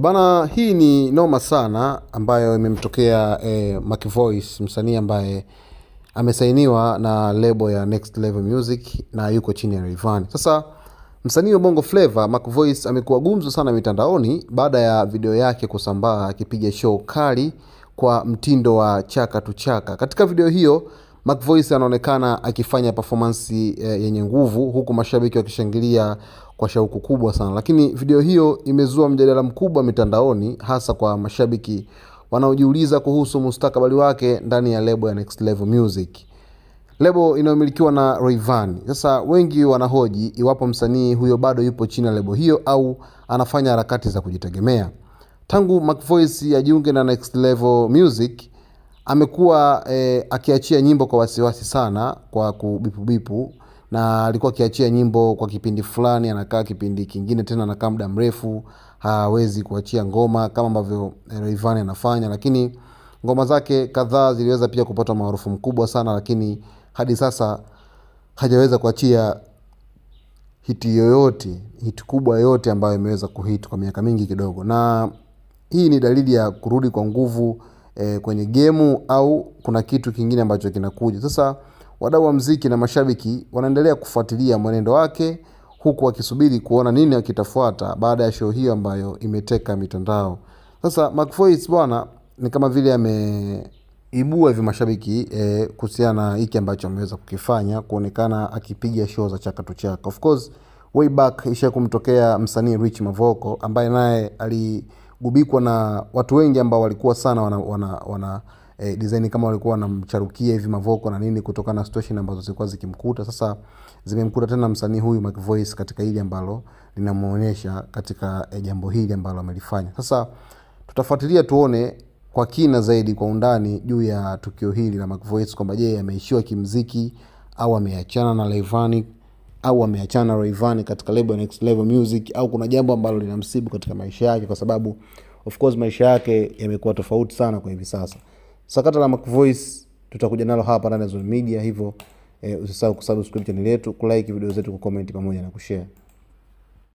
Bana, hii ni noma sana ambayo imemtokea Mac Voice, msanii ambaye amesainiwa na lebo ya Next Level Music na yuko chini ya Rayvanny. Sasa msanii wa Bongo Flava Mac Voice amekuwa gumzo sana mitandaoni baada ya video yake kusambaa akipiga show kali kwa mtindo wa chaka tu chaka. Katika video hiyo Mac Voice anaonekana akifanya performance yenye nguvu huku mashabiki wakishangilia kwa shauku kubwa sana. Lakini video hiyo imezua mjadala mkubwa mitandaoni, hasa kwa mashabiki wanaojiuliza kuhusu mustakabali wake ndani ya lebo ya Next Level Music, lebo inayomilikiwa na Rayvanny. Sasa wengi wanahoji iwapo msanii huyo bado yupo chini ya lebo hiyo au anafanya harakati za kujitegemea. Tangu Mac Voice ajiunge na Next Level Music amekuwa akiachia nyimbo kwa wasiwasi sana, kwa kubipu, na alikuwa akiachia nyimbo kwa kipindi fulani, anakaa kipindi kingine tena anakaa muda mrefu, hawezi kuachia ngoma kama ambavyo Rayvanny anafanya. Lakini ngoma zake kadhaa ziliweza pia kupata maarufu mkubwa sana, lakini hadi sasa hajaweza kuachia hit kubwa yote ambayo imeweza kuhit kwa miaka mingi kidogo. Na hii ni dalili ya kurudi kwa nguvu kwenye gemu, au kuna kitu kingine ambacho kinakuja. Sasa wadau wa muziki na mashabiki wanaendelea kufuatilia mwenendo wake, huku wakisubiri kuona nini kitafuata baada ya show hiyo ambayo imeteka mitandao. Sasa Mac Voice bwana ni kama vile ameibua hivi mashabiki kuhusiana na hiki ambacho ameweza kukifanya, kuonekana akipiga show za chaka tu chaka. Of course way back isha kumtokea msanii Rich Mavoko ambaye naye aligubikwa na watu wengi ambao walikuwa sana wana design kama walikuwa wanamcharukia hivi Mavoko na nini, kutokana na situation ambazo zilikuwa zikimkuta. Sasa zimemkuta tena msanii huyu Mac Voice katika hili ambalo linamuonyesha katika jambo hili ambalo amelifanya. Sasa tutafuatilia tuone kwa kina zaidi, kwa undani juu ya tukio hili la Mac Voice, kwamba je, ameishiwa kimuziki au ameachana na Rayvanny, au ameachana na Rayvanny katika lebo ya Next Level Music, au kuna jambo ambalo linamsibu katika maisha yake, kwa sababu of course maisha yake yamekuwa tofauti sana kwa hivi sasa. Sakata la Mac Voice tutakuja nalo hapa ndani ya Zone Media, hivyo usisahau kusubscribe channel yetu, kulike video zetu, kucomment pamoja na kushare.